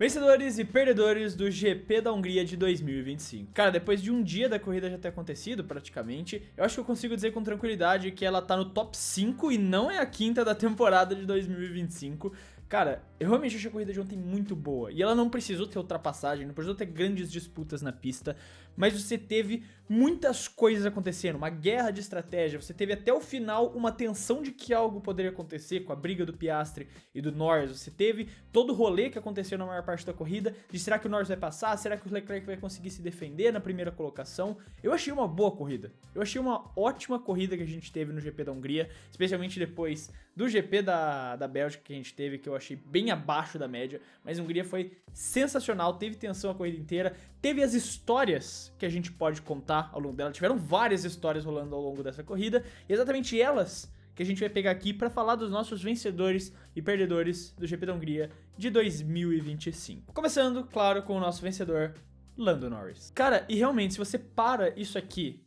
Vencedores e perdedores do GP da Hungria de 2025. Cara, depois de um dia da corrida já ter acontecido, praticamente, eu acho que eu consigo dizer com tranquilidade que ela tá no top 5 e não é a quinta da temporada de 2025. Cara, eu realmente achei a corrida de ontem muito boa. E ela não precisou ter ultrapassagem, não precisou ter grandes disputas na pista, mas você teve muitas coisas acontecendo, uma guerra de estratégia, você teve até o final uma tensão de que algo poderia acontecer com a briga do Piastri e do Norris, você teve todo o rolê que aconteceu na maior parte da corrida, de será que o Norris vai passar, será que o Leclerc vai conseguir se defender na primeira colocação. Eu achei uma boa corrida, eu achei uma ótima corrida que a gente teve no GP da Hungria, especialmente depois do GP da Bélgica que a gente teve, que eu achei bem abaixo da média, mas a Hungria foi sensacional, teve tensão a corrida inteira, teve as histórias que a gente pode contar ao longo dela, tiveram várias histórias rolando ao longo dessa corrida, e exatamente elas que a gente vai pegar aqui para falar dos nossos vencedores e perdedores do GP da Hungria de 2025. Começando, claro, com o nosso vencedor, Lando Norris. Cara, e realmente, se você para isso aqui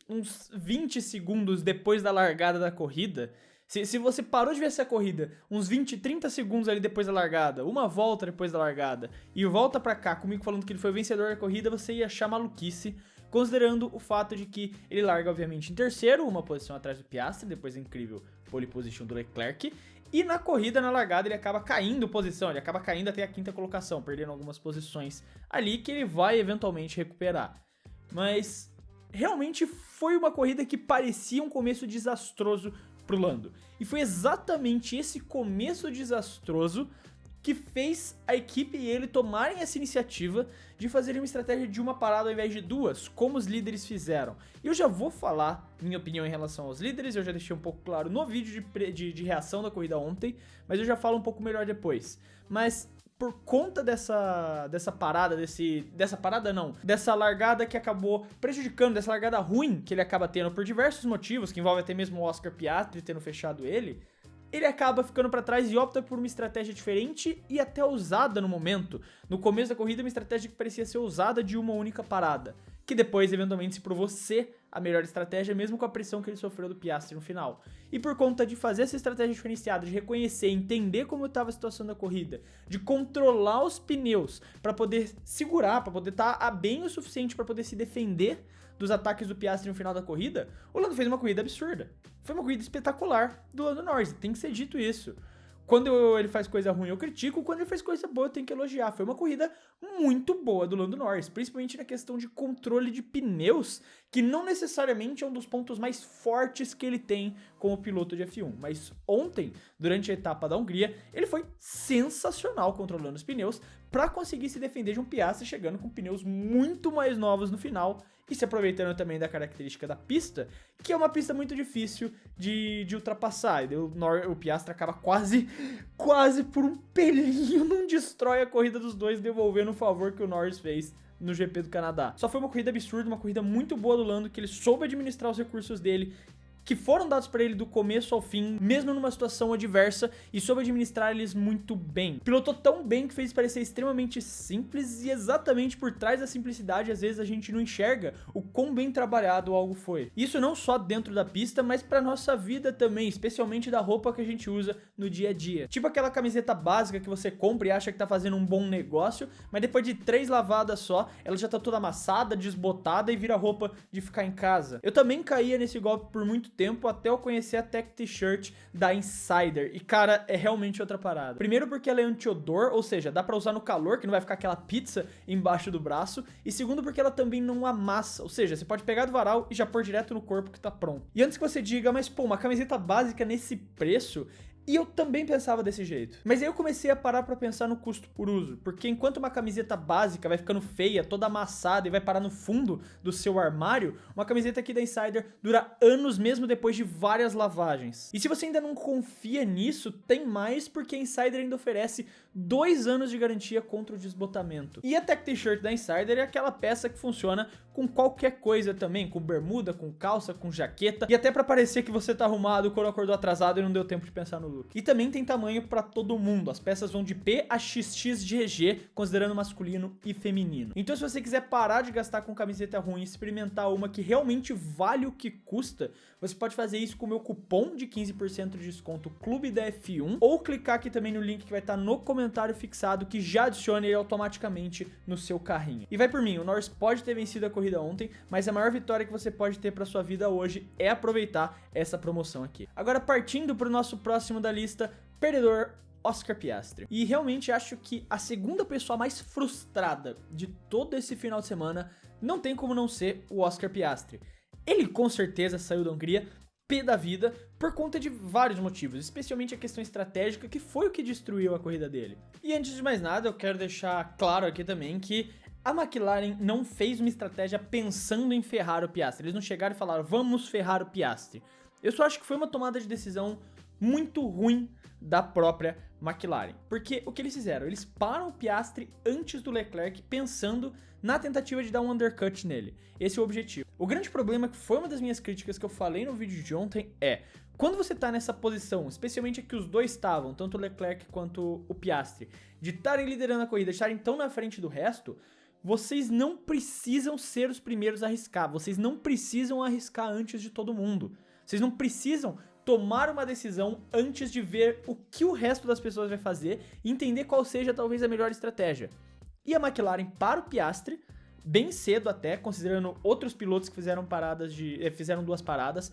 uns 20 segundos depois da largada da corrida, se você parou de ver essa corrida uns 20, 30 segundos ali depois da largada, uma volta depois da largada, e volta pra cá comigo falando que ele foi o vencedor da corrida, você ia achar maluquice, considerando o fato de que ele larga, obviamente, em terceiro, uma posição atrás do Piastri, depois da incrível pole position do Leclerc, e na corrida, na largada, ele acaba caindo posição, ele acaba caindo até a quinta colocação, perdendo algumas posições ali que ele vai eventualmente recuperar. Mas realmente foi uma corrida que parecia um começo desastroso pro Lando. E foi exatamente esse começo desastroso que fez a equipe e ele tomarem essa iniciativa de fazerem uma estratégia de uma parada ao invés de duas, como os líderes fizeram. E eu já vou falar minha opinião em relação aos líderes, eu já deixei um pouco claro no vídeo de reação da corrida ontem, mas eu já falo um pouco melhor depois. Mas por conta dessa largada que acabou prejudicando, dessa largada ruim que ele acaba tendo por diversos motivos, que envolve até mesmo o Oscar Piastri tendo fechado ele acaba ficando pra trás e opta por uma estratégia diferente e até ousada no momento. No começo da corrida, uma estratégia que parecia ser ousada de uma única parada, que depois eventualmente se provou ser a melhor estratégia, mesmo com a pressão que ele sofreu do Piastri no final. E por conta de fazer essa estratégia diferenciada, de reconhecer, entender como estava a situação da corrida, de controlar os pneus para poder segurar, para poder estar bem o suficiente para poder se defender dos ataques do Piastri no final da corrida, o Lando fez uma corrida absurda. Foi uma corrida espetacular do Lando Norris, tem que ser dito isso. Quando ele faz coisa ruim eu critico, quando ele faz coisa boa eu tenho que elogiar. Foi uma corrida muito boa do Lando Norris, principalmente na questão de controle de pneus, que não necessariamente é um dos pontos mais fortes que ele tem como piloto de F1. Mas ontem, durante a etapa da Hungria, ele foi sensacional controlando os pneus para conseguir se defender de um Piastri chegando com pneus muito mais novos no final e se aproveitando também da característica da pista, que é uma pista muito difícil de ultrapassar. E o Piastri acaba quase por um pelinho, não destrói a corrida dos dois, devolvendo o favor que o Norris fez no GP do Canadá. Só foi uma corrida absurda, uma corrida muito boa do Lando, que ele soube administrar os recursos dele, que foram dados para ele do começo ao fim, mesmo numa situação adversa, e soube administrar eles muito bem. Pilotou tão bem que fez parecer extremamente simples, e exatamente por trás da simplicidade, às vezes a gente não enxerga o quão bem trabalhado algo foi. Isso não só dentro da pista, mas pra nossa vida também, especialmente da roupa que a gente usa no dia a dia. Tipo aquela camiseta básica que você compra e acha que tá fazendo um bom negócio, mas depois de 3 lavadas só, ela já tá toda amassada, desbotada e vira roupa de ficar em casa. Eu também caía nesse golpe por muito tempo, até eu conhecer a Tech T-Shirt da Insider, e cara, é realmente outra parada. Primeiro porque ela é anti-odor, ou seja, dá pra usar no calor, que não vai ficar aquela pizza embaixo do braço, e segundo porque ela também não amassa, ou seja, você pode pegar do varal e já pôr direto no corpo que tá pronto. E antes que você diga, mas pô, uma camiseta básica nesse preço... E eu também pensava desse jeito. Mas aí eu comecei a parar pra pensar no custo por uso. Porque enquanto uma camiseta básica vai ficando feia, toda amassada e vai parar no fundo do seu armário, uma camiseta aqui da Insider dura anos mesmo depois de várias lavagens. E se você ainda não confia nisso, tem mais, porque a Insider ainda oferece 2 anos de garantia contra o desbotamento. E a Tech T-Shirt da Insider é aquela peça que funciona com qualquer coisa também, com bermuda, com calça, com jaqueta, e até pra parecer que você tá arrumado quando acordou atrasado e não deu tempo de pensar no look. rápido. E também tem tamanho pra todo mundo. As peças vão de P a XX de GG, considerando masculino e feminino. Então se você quiser parar de gastar com camiseta ruim e experimentar uma que realmente vale o que custa, você pode fazer isso com o meu cupom de 15% de desconto Clube da F1, ou clicar aqui também no link que vai estar no comentário fixado, que já adiciona ele automaticamente no seu carrinho. E vai por mim, o Norris pode ter vencido a corrida ontem, mas a maior vitória que você pode ter pra sua vida hoje é aproveitar essa promoção aqui. Agora, partindo pro nosso próximo da lista, perdedor Oscar Piastri. E realmente acho que a segunda pessoa mais frustrada de todo esse final de semana não tem como não ser o Oscar Piastri. Ele com certeza saiu da Hungria pé da vida por conta de vários motivos, especialmente a questão estratégica, que foi o que destruiu a corrida dele. E antes de mais nada, eu quero deixar claro aqui também que a McLaren não fez uma estratégia pensando em ferrar o Piastri. Eles não chegaram e falaram, vamos ferrar o Piastri. Eu só acho que foi uma tomada de decisão muito ruim da própria McLaren. Porque o que eles fizeram? Eles param o Piastri antes do Leclerc, pensando na tentativa de dar um undercut nele. Esse é o objetivo. O grande problema, que foi uma das minhas críticas que eu falei no vídeo de ontem, é quando você tá nessa posição, especialmente que os dois estavam, tanto o Leclerc quanto o Piastri, de estarem liderando a corrida, de estarem tão na frente do resto, vocês não precisam ser os primeiros a arriscar. Vocês não precisam arriscar antes de todo mundo. Vocês não precisam tomar uma decisão antes de ver o que o resto das pessoas vai fazer e entender qual seja talvez a melhor estratégia. E a McLaren para o Piastri, bem cedo até, considerando outros pilotos que fizeram duas paradas,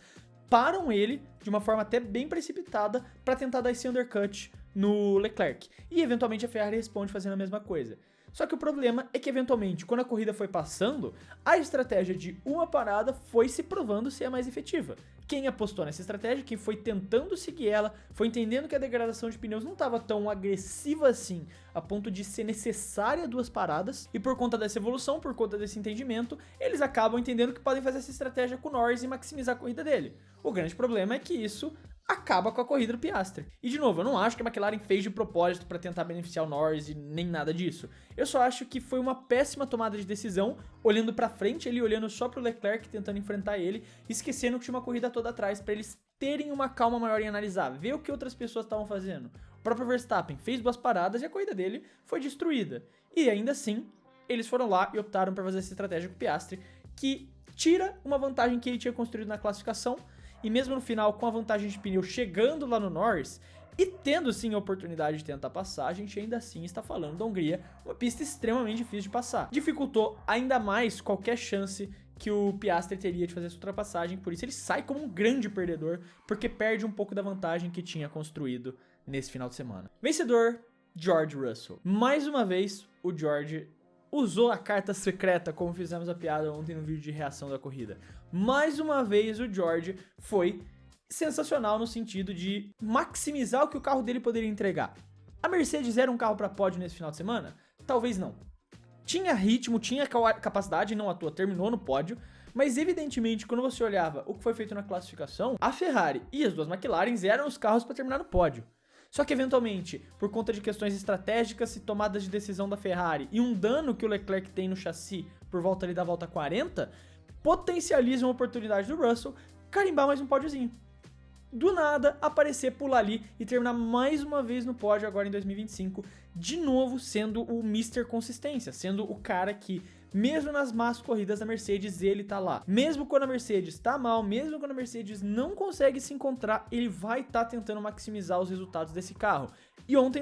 param ele de uma forma até bem precipitada para tentar dar esse undercut no Leclerc. E eventualmente a Ferrari responde fazendo a mesma coisa. Só que o problema é que, eventualmente, quando a corrida foi passando, a estratégia de uma parada foi se provando ser a mais efetiva. Quem apostou nessa estratégia, quem foi tentando seguir ela, foi entendendo que a degradação de pneus não estava tão agressiva assim, a ponto de ser necessária duas paradas, e por conta dessa evolução, por conta desse entendimento, eles acabam entendendo que podem fazer essa estratégia com o Norris e maximizar a corrida dele. O grande problema é que isso acaba com a corrida do Piastri. E de novo, eu não acho que a McLaren fez de propósito para tentar beneficiar o Norris e nem nada disso. Eu só acho que foi uma péssima tomada de decisão, olhando para frente, ele olhando só pro Leclerc, tentando enfrentar ele, esquecendo que tinha uma corrida toda atrás para eles terem uma calma maior em analisar, ver o que outras pessoas estavam fazendo. O próprio Verstappen fez duas paradas e a corrida dele foi destruída. E ainda assim, eles foram lá e optaram por fazer essa estratégia com o Piastri, que tira uma vantagem que ele tinha construído na classificação. E mesmo no final, com a vantagem de pneu chegando lá no Norris, e tendo sim a oportunidade de tentar passar, a gente ainda assim está falando da Hungria, uma pista extremamente difícil de passar. Dificultou ainda mais qualquer chance que o Piastri teria de fazer essa ultrapassagem, por isso ele sai como um grande perdedor, porque perde um pouco da vantagem que tinha construído nesse final de semana. Vencedor, George Russell. Mais uma vez, o George usou a carta secreta, como fizemos a piada ontem no vídeo de reação da corrida. Mais uma vez o George foi sensacional no sentido de maximizar o que o carro dele poderia entregar. A Mercedes era um carro para pódio nesse final de semana? Talvez não. Tinha ritmo, tinha capacidade, não à toa, terminou no pódio, mas evidentemente quando você olhava o que foi feito na classificação, a Ferrari e as duas McLarens eram os carros para terminar no pódio. Só que eventualmente, por conta de questões estratégicas e tomadas de decisão da Ferrari e um dano que o Leclerc tem no chassi por volta ali da volta 40, potencializam a oportunidade do Russell carimbar mais um pódiozinho. Do nada, aparecer, pular ali e terminar mais uma vez no pódio agora em 2025, de novo sendo o Mr. Consistência, sendo o cara que, mesmo nas más corridas da Mercedes, ele tá lá. Mesmo quando a Mercedes tá mal, mesmo quando a Mercedes não consegue se encontrar, ele vai estar tentando maximizar os resultados desse carro. E ontem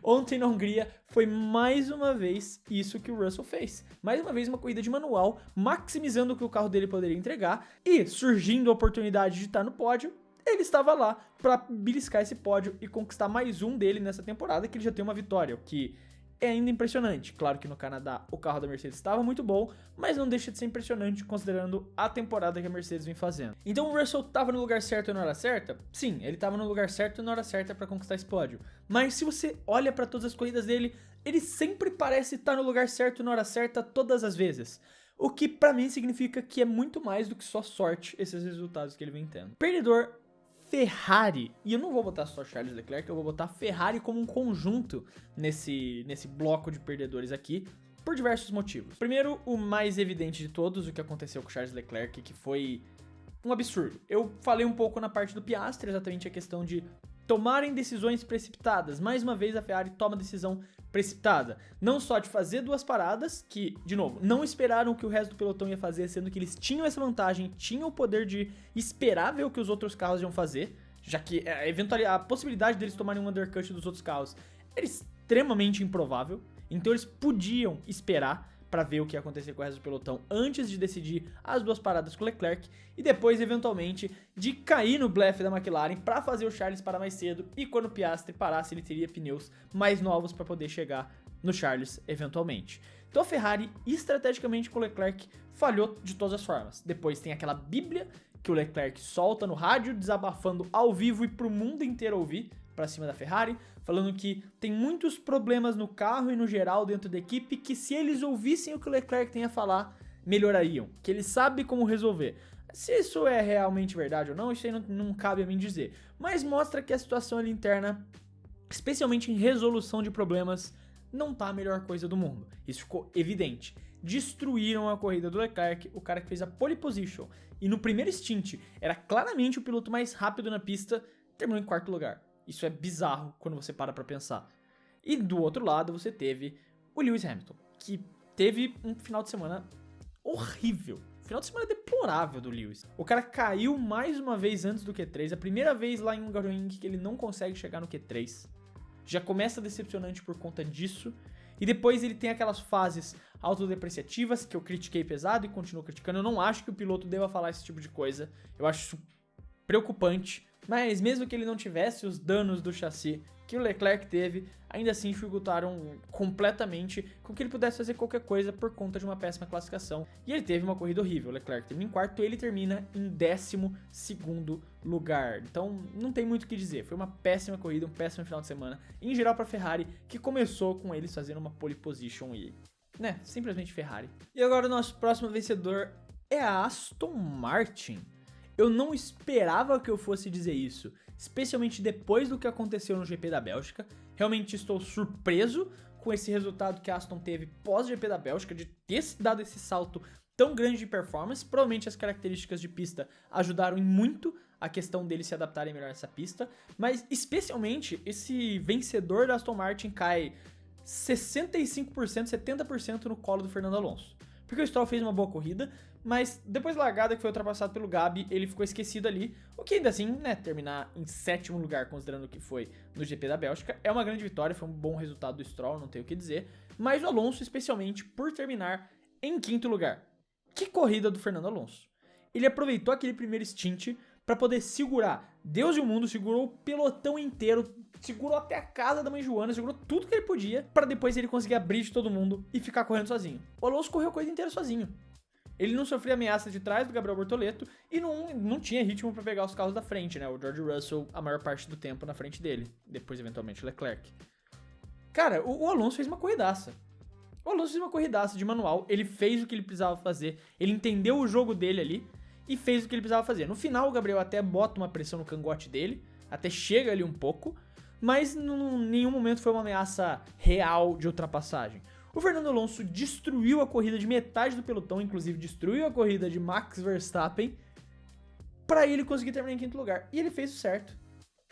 ontem na Hungria foi mais uma vez isso que o Russell fez. Mais uma vez uma corrida de manual, maximizando o que o carro dele poderia entregar e surgindo a oportunidade de estar no pódio, ele estava lá para beliscar esse pódio e conquistar mais um dele nessa temporada, que ele já tem uma vitória, o que é ainda impressionante. Claro que no Canadá o carro da Mercedes estava muito bom, mas não deixa de ser impressionante considerando a temporada que a Mercedes vem fazendo. Então o Russell estava no lugar certo na hora certa? Sim, ele estava no lugar certo na hora certa para conquistar esse pódio. Mas se você olha para todas as corridas dele, ele sempre parece estar no lugar certo na hora certa todas as vezes. O que para mim significa que é muito mais do que só sorte esses resultados que ele vem tendo. Perdedor, Ferrari, e eu não vou botar só Charles Leclerc, eu vou botar Ferrari como um conjunto nesse bloco de perdedores aqui, por diversos motivos. Primeiro, o mais evidente de todos, o que aconteceu com Charles Leclerc, que foi um absurdo. Eu falei um pouco na parte do Piastri, exatamente a questão de tomarem decisões precipitadas. Mais uma vez a Ferrari toma decisão precipitada. Não só de fazer 2 paradas, que, de novo, não esperaram o que o resto do pelotão ia fazer, sendo que eles tinham essa vantagem, tinham o poder de esperar ver o que os outros carros iam fazer, já que a possibilidade deles tomarem um undercut dos outros carros era extremamente improvável, então eles podiam esperar para ver o que ia acontecer com o resto do pelotão antes de decidir as 2 paradas com o Leclerc e depois, eventualmente, de cair no blefe da McLaren para fazer o Charles parar mais cedo e quando o Piastri parasse ele teria pneus mais novos para poder chegar no Charles eventualmente. Então a Ferrari, estrategicamente com o Leclerc, falhou de todas as formas. Depois tem aquela bíblia que o Leclerc solta no rádio, desabafando ao vivo e pro mundo inteiro ouvir, para cima da Ferrari, falando que tem muitos problemas no carro e no geral dentro da equipe que se eles ouvissem o que o Leclerc tem a falar, melhorariam, que ele sabe como resolver. Se isso é realmente verdade ou não, isso aí não cabe a mim dizer, mas mostra que a situação ali interna, especialmente em resolução de problemas, não tá a melhor coisa do mundo. Isso ficou evidente. Destruíram a corrida do Leclerc, o cara que fez a pole position, e no primeiro stint era claramente o piloto mais rápido na pista, terminou em 4º lugar. Isso é bizarro quando você para pra pensar. E do outro lado você teve o Lewis Hamilton, que teve um final de semana horrível. Final de semana deplorável do Lewis. O cara caiu mais uma vez antes do Q3, a primeira vez lá em Hungaroring que ele não consegue chegar no Q3. Já começa decepcionante por conta disso. E depois ele tem aquelas fases autodepreciativas que eu critiquei pesado e continuo criticando. Eu não acho que o piloto deva falar esse tipo de coisa. Eu acho isso preocupante. Mas mesmo que ele não tivesse os danos do chassi que o Leclerc teve, ainda assim dificultaram completamente com que ele pudesse fazer qualquer coisa por conta de uma péssima classificação. E ele teve uma corrida horrível. O Leclerc termina em 4º, ele termina em 12º lugar. Então não tem muito o que dizer. Foi uma péssima corrida, um péssimo final de semana. Em geral para a Ferrari, que começou com eles fazendo uma pole position e, simplesmente Ferrari. E agora o nosso próximo vencedor é a Aston Martin. Eu não esperava que eu fosse dizer isso, especialmente depois do que aconteceu no GP da Bélgica. Realmente estou surpreso com esse resultado que a Aston teve pós-GP da Bélgica, de ter dado esse salto tão grande de performance. Provavelmente as características de pista ajudaram muito a questão deles se adaptarem melhor a essa pista, mas especialmente esse vencedor da Aston Martin cai 65%, 70% no colo do Fernando Alonso. Porque o Stroll fez uma boa corrida, mas depois da largada que foi ultrapassado pelo Gabi, ele ficou esquecido ali, o que ainda assim, terminar em 7º lugar, considerando o que foi no GP da Bélgica, é uma grande vitória, foi um bom resultado do Stroll, não tenho o que dizer, mas o Alonso especialmente por terminar em 5º lugar. Que corrida do Fernando Alonso! Ele aproveitou aquele primeiro stint para poder segurar Deus e o mundo, segurou o pelotão inteiro, segurou até a casa da mãe Joana, segurou tudo que ele podia, para depois ele conseguir abrir de todo mundo e ficar correndo sozinho. O Alonso correu a corrida inteira sozinho. Ele não sofria ameaça de trás do Gabriel Bortoleto e não tinha ritmo para pegar os carros da frente, O George Russell a maior parte do tempo na frente dele, depois eventualmente o Leclerc. Cara, o Alonso fez uma corridaça. O Alonso fez uma corridaça de manual, ele fez o que ele precisava fazer, ele entendeu o jogo dele ali e fez o que ele precisava fazer. No final o Gabriel até bota uma pressão no cangote dele, até chega ali um pouco, mas em nenhum momento foi uma ameaça real de ultrapassagem. O Fernando Alonso destruiu a corrida de metade do pelotão, inclusive destruiu a corrida de Max Verstappen, para ele conseguir terminar em 5º lugar. E ele fez o certo.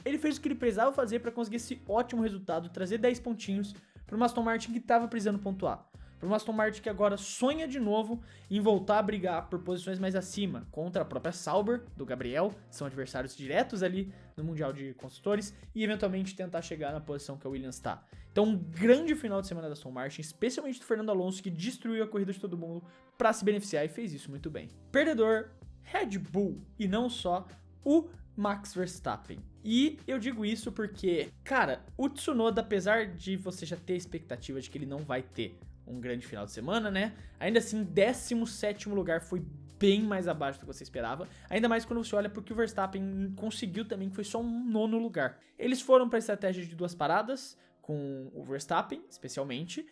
Ele fez o que ele precisava fazer para conseguir esse ótimo resultado, trazer 10 pontinhos para uma Aston Martin que estava precisando pontuar. Para uma Aston Martin que agora sonha de novo em voltar a brigar por posições mais acima contra a própria Sauber, do Gabriel, são adversários diretos ali no Mundial de Construtores, e eventualmente tentar chegar na posição que a Williams está. Então um grande final de semana da Aston Martin, especialmente do Fernando Alonso, que destruiu a corrida de todo mundo para se beneficiar e fez isso muito bem. Perdedor, Red Bull, e não só o Max Verstappen. E eu digo isso porque, cara, o Tsunoda, apesar de você já ter a expectativa de que ele não vai ter um grande final de semana, ainda assim, 17º lugar foi bem mais abaixo do que você esperava, ainda mais quando você olha porque o Verstappen conseguiu também, que foi só um 9º lugar. Eles foram para a estratégia de 2 paradas, com o Verstappen, especialmente,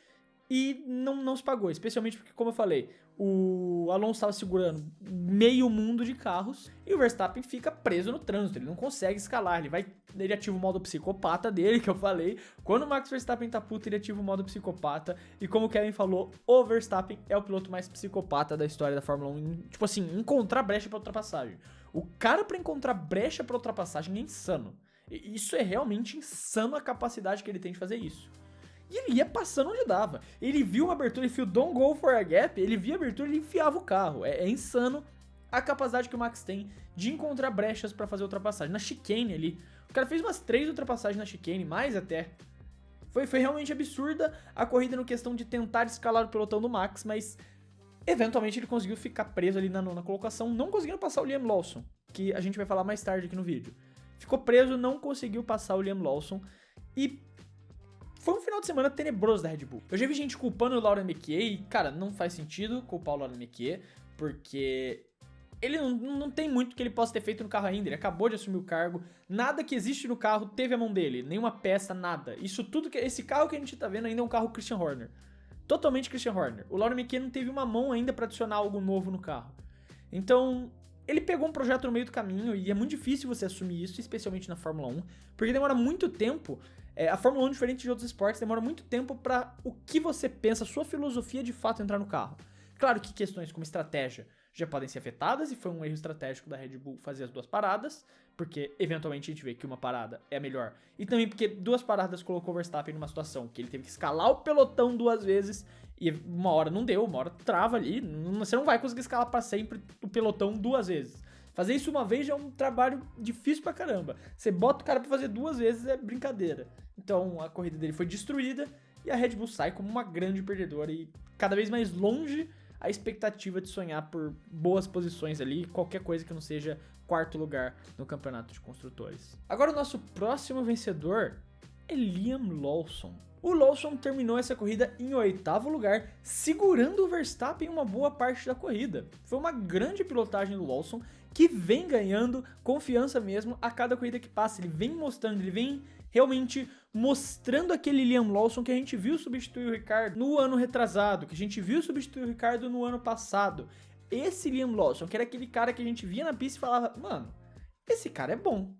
e não se pagou, especialmente porque, como eu falei, o Alonso estava segurando meio mundo de carros e o Verstappen fica preso no trânsito, ele não consegue escalar, ele ativa o modo psicopata dele, que eu falei. Quando o Max Verstappen tá puto, ele ativa o modo psicopata, e como o Kevin falou, o Verstappen é o piloto mais psicopata da história da Fórmula 1, tipo assim, encontrar brecha pra ultrapassagem. O cara pra encontrar brecha pra ultrapassagem é insano. Isso é realmente insano, a capacidade que ele tem de fazer isso. E ele ia passando onde dava. Ele viu uma abertura, ele viu don't go for a gap, ele via a abertura e ele enfiava o carro. É insano a capacidade que o Max tem de encontrar brechas pra fazer ultrapassagem. Na chicane ali, o cara fez umas 3 ultrapassagens na chicane, mais até. Foi realmente absurda a corrida no questão de tentar escalar o pelotão do Max, mas eventualmente ele conseguiu ficar preso ali na nona colocação, não conseguindo passar o Liam Lawson, que a gente vai falar mais tarde aqui no vídeo. Ficou preso, não conseguiu passar o Liam Lawson e foi um final de semana tenebroso da Red Bull. Eu já vi gente culpando o Laurent Mekies e, cara, não faz sentido culpar o Laurent Mekies, porque ele não tem muito que ele possa ter feito no carro ainda, ele acabou de assumir o cargo, nada que existe no carro teve a mão dele, nenhuma peça, nada. Isso tudo, esse carro que a gente tá vendo ainda é um carro Christian Horner. Totalmente Christian Horner. O Laurent Mekies não teve uma mão ainda pra adicionar algo novo no carro. Então, ele pegou um projeto no meio do caminho e é muito difícil você assumir isso, especialmente na Fórmula 1, porque demora muito tempo. A Fórmula 1, diferente de outros esportes, demora muito tempo pra o que você pensa, a sua filosofia de fato entrar no carro. Claro que questões como estratégia já podem ser afetadas, e foi um erro estratégico da Red Bull fazer as 2 paradas, porque eventualmente a gente vê que uma parada é a melhor, e também porque 2 paradas colocou o Verstappen numa situação que ele teve que escalar o pelotão 2 vezes, e uma hora não deu, uma hora trava ali, você não vai conseguir escalar pra sempre o pelotão 2 vezes. Fazer isso uma vez já é um trabalho difícil pra caramba. Você bota o cara pra fazer 2 vezes é brincadeira. Então a corrida dele foi destruída e a Red Bull sai como uma grande perdedora e cada vez mais longe a expectativa de sonhar por boas posições ali, qualquer coisa que não seja 4º lugar no campeonato de construtores. Agora o nosso próximo vencedor é Liam Lawson. O Lawson terminou essa corrida em 8º lugar, segurando o Verstappen uma boa parte da corrida. Foi uma grande pilotagem do Lawson, que vem ganhando confiança mesmo a cada corrida que passa. Ele vem mostrando, ele vem realmente mostrando aquele Liam Lawson que a gente viu substituir o Ricciardo no ano retrasado, que a gente viu substituir o Ricciardo no ano passado. Esse Liam Lawson, que era aquele cara que a gente via na pista e falava, mano, esse cara é bom,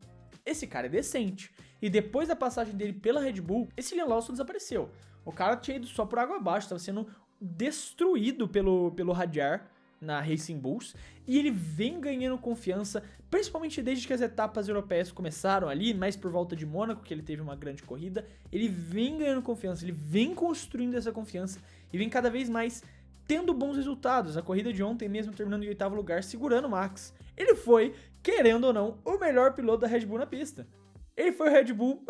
esse cara é decente. E depois da passagem dele pela Red Bull, esse Liam Lawson desapareceu. O cara tinha ido só por água abaixo, estava sendo destruído pelo Hadjar na Racing Bulls, e ele vem ganhando confiança, principalmente desde que as etapas europeias começaram ali, mais por volta de Mônaco, que ele teve uma grande corrida. Ele vem ganhando confiança, ele vem construindo essa confiança e vem cada vez mais tendo bons resultados. A corrida de ontem mesmo terminando em 8º lugar, segurando o Max. Ele foi, querendo ou não, o melhor piloto da Red Bull na pista. Ele foi o Red Bull,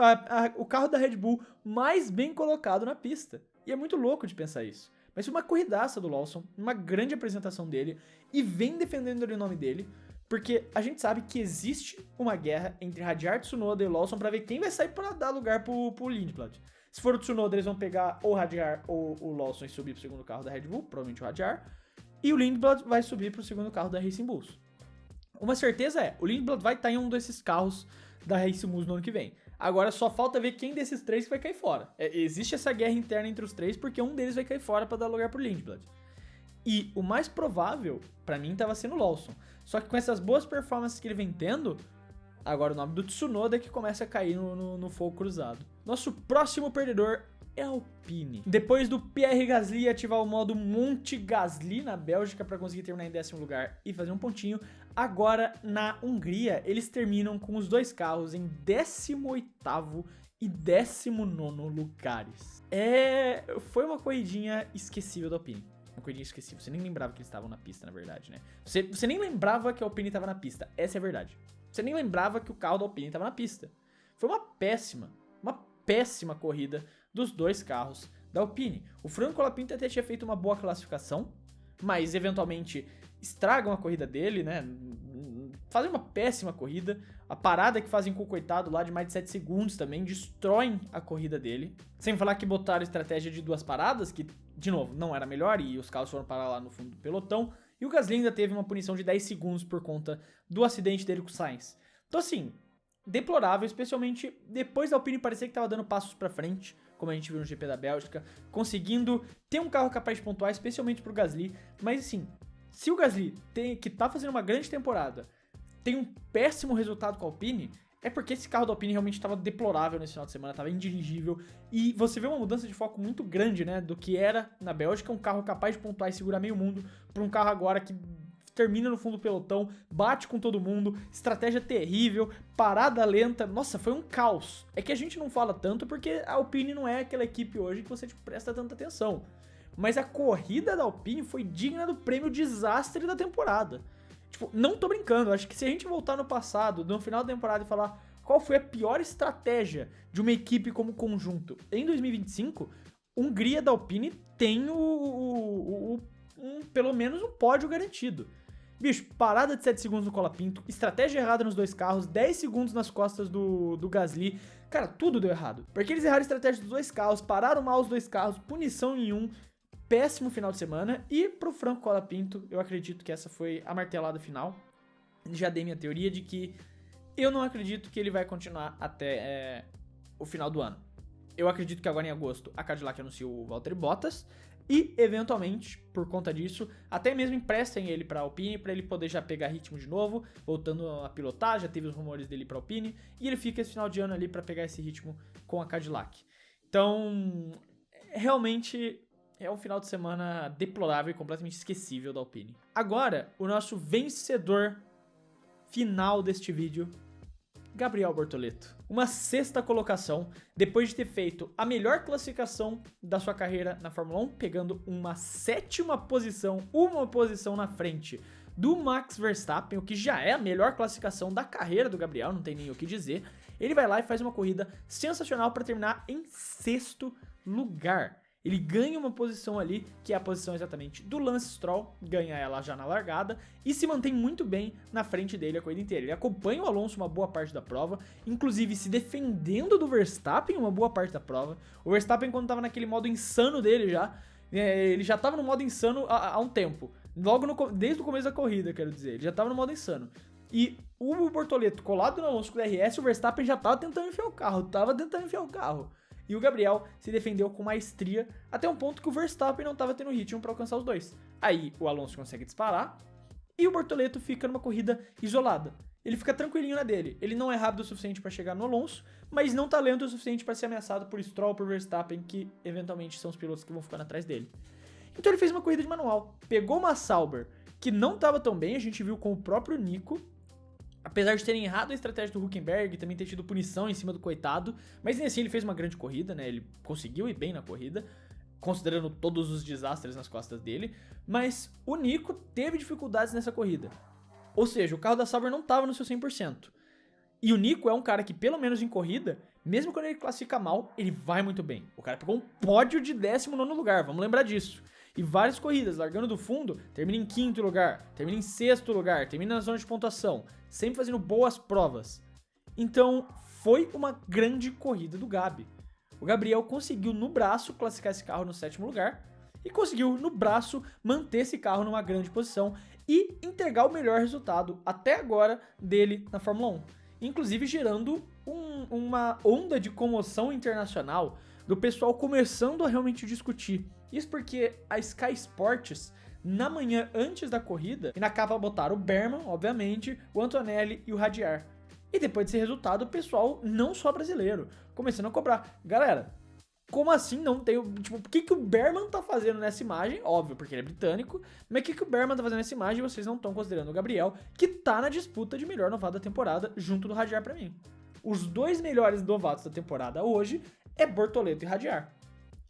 o carro da Red Bull mais bem colocado na pista. E é muito louco de pensar isso. Mas foi uma corridaça do Lawson, uma grande apresentação dele, e vem defendendo o nome dele, porque a gente sabe que existe uma guerra entre Hadjar, Tsunoda e Lawson pra ver quem vai sair pra dar lugar pro Lindblad. Se for o Tsunoda, eles vão pegar ou o Hadjar ou o Lawson e subir pro 2º carro da Red Bull, provavelmente o Hadjar, e o Lindblad vai subir pro 2º carro da Racing Bulls. Uma certeza é, o Lindblad vai estar em um desses carros da Racing Bulls no ano que vem. Agora só falta ver quem desses 3 que vai cair fora. Existe essa guerra interna entre os 3 porque um deles vai cair fora para dar lugar pro Lindblad. E o mais provável, pra mim, tava sendo o Lawson. Só que com essas boas performances que ele vem tendo, agora o nome do Tsunoda é que começa a cair no fogo cruzado. Nosso próximo perdedor é a Alpine. Depois do Pierre Gasly ativar o modo Monte Gasly na Bélgica para conseguir terminar em 10º lugar e fazer um pontinho, agora na Hungria eles terminam com os 2 carros em 18º e 19º lugares. Foi uma corridinha esquecível da Alpine. Uma corridinha esquecível. Você nem lembrava que eles estavam na pista, na verdade, né? Você nem lembrava que a Alpine estava na pista. Essa é a verdade. Você nem lembrava que o carro da Alpine estava na pista. Foi uma péssima corrida dos 2 carros da Alpine. O Franco Colapinto até tinha feito uma boa classificação, mas eventualmente estragam a corrida dele, né? Fazem uma péssima corrida. A parada que fazem com o coitado lá de mais de 7 segundos também destroem a corrida dele. Sem falar que botaram estratégia de 2 paradas, que, de novo, não era melhor, e os carros foram parar lá no fundo do pelotão. E o Gasly ainda teve uma punição de 10 segundos por conta do acidente dele com o Sainz. Então, assim, deplorável, especialmente depois da Alpine parecer que estava dando passos pra frente. como a gente viu no GP da Bélgica, conseguindo ter um carro capaz de pontuar, especialmente pro Gasly. Mas assim, se o Gasly, que tá fazendo uma grande temporada, tem um péssimo resultado com a Alpine, é porque esse carro da Alpine realmente estava deplorável nesse final de semana, estava indirigível, e você vê uma mudança de foco muito grande, né, do que era na Bélgica, um carro capaz de pontuar e segurar meio mundo, para um carro agora que termina no fundo do pelotão, bate com todo mundo, estratégia terrível, parada lenta, nossa, foi um caos. É que a gente não fala tanto porque a Alpine não é aquela equipe hoje que você presta tanta atenção, mas a corrida da Alpine foi digna do prêmio desastre da temporada. Tipo, não tô brincando, acho que se a gente voltar no passado, no final da temporada e falar qual foi a pior estratégia de uma equipe como conjunto em 2025, Hungria da Alpine tem pelo menos um pódio garantido. Bicho, parada de 7 segundos no Colapinto, estratégia errada nos dois carros, 10 segundos nas costas do Gasly, cara, tudo deu errado. Porque eles erraram a estratégia dos dois carros, pararam mal os dois carros, punição em um, péssimo final de semana, e pro Franco Colapinto, eu acredito que essa foi a martelada final. Já dei minha teoria de que eu não acredito que ele vai continuar até o final do ano. Eu acredito que agora em agosto a Cadillac anuncia o Valtteri Bottas e, eventualmente, por conta disso, até mesmo emprestem ele pra Alpine pra ele poder já pegar ritmo de novo, voltando a pilotar, já teve os rumores dele pra Alpine, e ele fica esse final de ano ali pra pegar esse ritmo com a Cadillac. Então, realmente é um final de semana deplorável e completamente esquecível da Alpine. Agora, o nosso vencedor final deste vídeo, Gabriel Bortoleto. Uma 6ª colocação, depois de ter feito a melhor classificação da sua carreira na Fórmula 1, pegando uma 7ª posição, uma posição na frente do Max Verstappen, o que já é a melhor classificação da carreira do Gabriel, não tem nem o que dizer. Ele vai lá e faz uma corrida sensacional para terminar em 6º lugar. Ele ganha uma posição ali, que é a posição exatamente do Lance Stroll, ganha ela já na largada, e se mantém muito bem na frente dele a corrida inteira. Ele acompanha o Alonso uma boa parte da prova, inclusive se defendendo do Verstappen uma boa parte da prova. O Verstappen, quando estava naquele modo insano dele já, ele já estava no modo insano há um tempo. Desde o começo da corrida, quero dizer, ele já estava no modo insano. E o Bortoleto colado no Alonso com o DRS, o Verstappen já estava tentando enfiar o carro, E o Gabriel se defendeu com maestria até um ponto que o Verstappen não estava tendo ritmo para alcançar os dois. Aí o Alonso consegue disparar e o Bortoleto fica numa corrida isolada. Ele fica tranquilinho na dele. Ele não é rápido o suficiente para chegar no Alonso, mas não tá lento o suficiente para ser ameaçado por Stroll, por Verstappen, que eventualmente são os pilotos que vão ficar atrás dele. Então ele fez uma corrida de manual. Pegou uma Sauber que não estava tão bem, a gente viu com o próprio Nico. Apesar de terem errado a estratégia do Hülkenberg, também ter tido punição em cima do coitado, mas nem assim ele fez uma grande corrida, né? Ele conseguiu ir bem na corrida, considerando todos os desastres nas costas dele, mas o Nico teve dificuldades nessa corrida. Ou seja, o carro da Sauber não estava no seu 100%. E o Nico é um cara que, pelo menos em corrida, mesmo quando ele classifica mal, ele vai muito bem. O cara pegou um pódio de 19º lugar, vamos lembrar disso. E várias corridas, largando do fundo, termina em 5º lugar, termina em 6º lugar, termina na zona de pontuação, sempre fazendo boas provas. Então, foi uma grande corrida do Gabi. O Gabriel conseguiu no braço classificar esse carro no 7º lugar e conseguiu no braço manter esse carro numa grande posição e entregar o melhor resultado até agora dele na Fórmula 1. Inclusive gerando uma onda de comoção internacional do pessoal começando a realmente discutir. Isso porque a Sky Sports, na manhã antes da corrida, e na capa botaram o Berman, obviamente, o Antonelli e o Radiar. E depois desse resultado, o pessoal, não só brasileiro, começando a cobrar. Galera, como assim não tem... Tipo, o que o Berman tá fazendo nessa imagem? Óbvio, porque ele é britânico. Mas o que o Berman tá fazendo nessa imagem e vocês não estão considerando o Gabriel, que tá na disputa de melhor novato da temporada, junto do Radiar pra mim. Os dois melhores novatos da temporada hoje é Bortoleto e Radiar.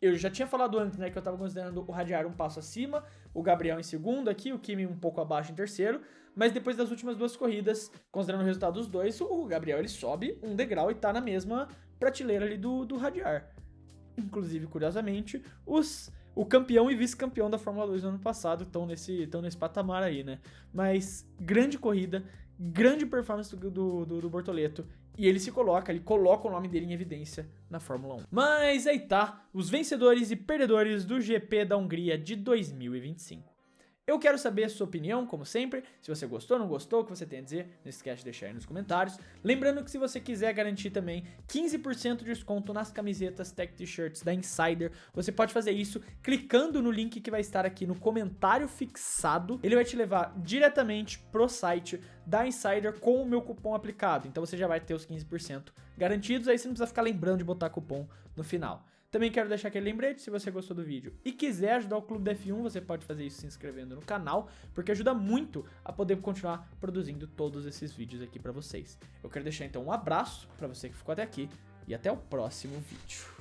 Eu já tinha falado antes, né, que eu tava considerando o Radiar um passo acima, o Gabriel em segundo aqui, o Kimi um pouco abaixo em terceiro, mas depois das últimas duas corridas, considerando o resultado dos dois, o Gabriel ele sobe um degrau e tá na mesma prateleira ali do Radiar. Inclusive, curiosamente, o campeão e vice-campeão da Fórmula 2 no ano passado estão nesse patamar aí, né? Mas grande corrida, grande performance do Bortoleto. E ele coloca o nome dele em evidência na Fórmula 1. Mas aí tá, os vencedores e perdedores do GP da Hungria de 2025. Eu quero saber a sua opinião, como sempre, se você gostou, não gostou, o que você tem a dizer, não esquece de deixar aí nos comentários. Lembrando que se você quiser garantir também 15% de desconto nas camisetas Tech T-Shirts da Insider, você pode fazer isso clicando no link que vai estar aqui no comentário fixado. Ele vai te levar diretamente pro site da Insider com o meu cupom aplicado, então você já vai ter os 15% garantidos, aí você não precisa ficar lembrando de botar cupom no final. Também quero deixar aquele lembrete, se você gostou do vídeo e quiser ajudar o Clube da F1, você pode fazer isso se inscrevendo no canal, porque ajuda muito a poder continuar produzindo todos esses vídeos aqui pra vocês. Eu quero deixar então um abraço pra você que ficou até aqui e até o próximo vídeo.